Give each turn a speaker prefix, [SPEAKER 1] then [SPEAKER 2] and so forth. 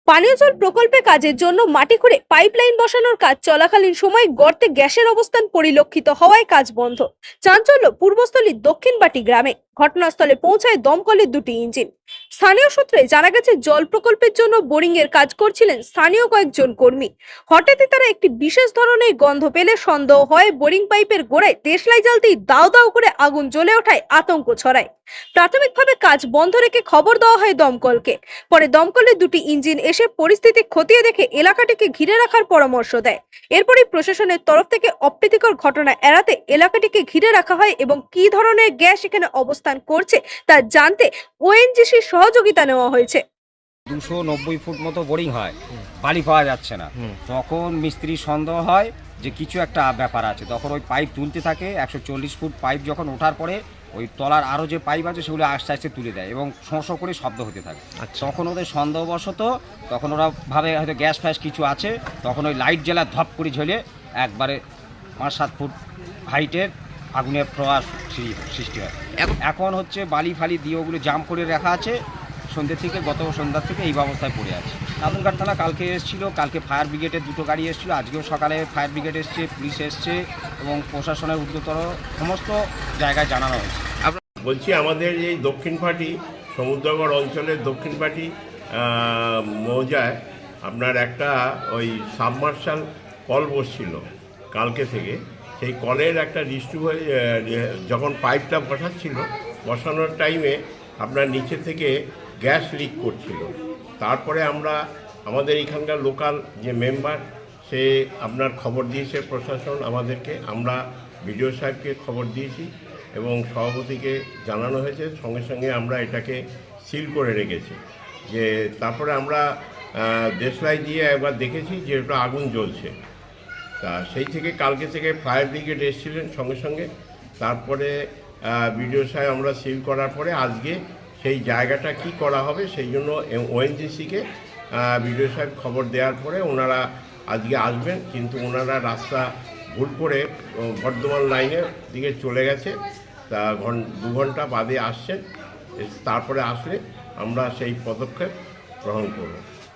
[SPEAKER 1] পানীয় জল প্রকল্পে কাজের জন্য মাটি খুঁড়ে পাইপলাইন বসানোর কাজ চলাকালীন সময় গর্তে গ্যাসের অবস্থান পরিলক্ষিত হওয়ায় কাজ বন্ধ। চাঞ্চল্য পূর্বস্থলীর দক্ষিণবাটি গ্রামে। ঘটনাস্থলে পৌঁছায় দমকলের দুটি ইঞ্জিন। স্থানীয় সূত্রে জানা গেছে, জল প্রকল্পের জন্য বোরিং এর কাজ করছিলেন স্থানীয় কয়েকজন কর্মী। হঠাৎই তারা একটি বিশেষ ধরনের গন্ধ পেলে সন্দেহ হয় বোরিং পাইপের গোড়ায় দেশলাই জ্বালতেই দাউ দাউ করে আগুন জ্বলে ওঠায় আতঙ্ক ছড়ায়। প্রাথমিকভাবে কাজ বন্ধ রেখে খবর দেওয়া হয় দমকলকে। পরে দমকলের দুটি ইঞ্জিন এসে পরিস্থিতি খতিয়ে দেখে এলাকাটিকে ঘিরে রাখার পরামর্শ দেয়। এরপরই প্রশাসনের তরফ থেকে অপ্রীতিকর ঘটনা এড়াতে এলাকাটিকে ঘিরে রাখা হয় এবং কী ধরনের গ্যাস এখানে অবস্থান করছে তা জানতে ওএনজিসির সহযোগিতা নেওয়া হয়েছে।
[SPEAKER 2] 290 ফুট মতো বোরিং হয়, বালি পাওয়া যাচ্ছে না। তখন মিস্ত্রি সন্দেহ হয় যে কিছু একটা ব্যাপার আছে। তখন ওই পাইপ তুলতে থাকে। 140 ফুট পাইপ যখন ওঠার পরে ওই তলার আরও যে পাইপ আছে সেগুলো আস্তে আস্তে তুলে দেয় এবং শোঁ করে শব্দ হতে থাকে। তখন ওদের সন্দেহবশত তখন ওরা ভাবে হয়তো গ্যাস ফ্যাস কিছু আছে। তখন ওই লাইট জ্বালা ধপ করে ঝেলে একবারে 5-7 ফুট হাইটের আগুনের প্রবাহ সৃষ্টি হয়। এখন হচ্ছে বালি ফালি দিয়ে ওগুলো জাম করে রাখা আছে। সন্ধ্যে থেকে গত সন্ধ্যার থেকে এই ব্যবস্থায় পড়ে আছে। রামপুরহাট থানা কালকে এসেছিলো, কালকে ফায়ার ব্রিগেডের দুটো গাড়ি এসেছিলো, আজকেও সকালে ফায়ার ব্রিগেড এসছে, পুলিশ এসছে এবং প্রশাসনের উদ্যোতর সমস্ত জায়গায় জানানো হয়েছে।
[SPEAKER 3] বলছি, আমাদের এই দক্ষিণপাটি সমুদ্রগড় অঞ্চলের দক্ষিণপাটি মৌজায় আপনার একটা ওই সাবমার্শাল কল বসছিল কালকে থেকে। সেই কলের একটা যখন পাইপটা বসানোর টাইমে আপনার নিচে থেকে গ্যাস লিক করছিল। তারপরে আমাদের এখানকার লোকাল যে মেম্বার সে আপনার খবর দিয়েছে প্রশাসন আমাদেরকে, আমরা বিডিও সাহেবকে খবর দিয়েছি এবং সভাপতিকে জানানো হয়েছে। সঙ্গে সঙ্গে আমরা এটাকে সিল করে রেখেছি। যে তারপরে আমরা দেশলাই দিয়ে একবার দেখেছি যে ওটা আগুন জ্বলছে। তা সেই থেকে কালকে থেকে ফায়ার ব্রিগেড এসেছিলেন সঙ্গে সঙ্গে। তারপরে বিডিও সাহেব আমরা সিল করার পরে আজকে সেই জায়গাটা কি করা হবে সেই জন্য ওএনজিসিকে বিডিও সাহেব খবর দেওয়ার পরে ওনারা আজকে আসবেন, কিন্তু ওনারা রাস্তা ভুল করে বর্ধমান লাইনের দিকে চলে গেছে। তা 2 ঘন্টা বাদে আসছেন। তারপরে আসলে আমরা সেই পদক্ষেপ গ্রহণ করব।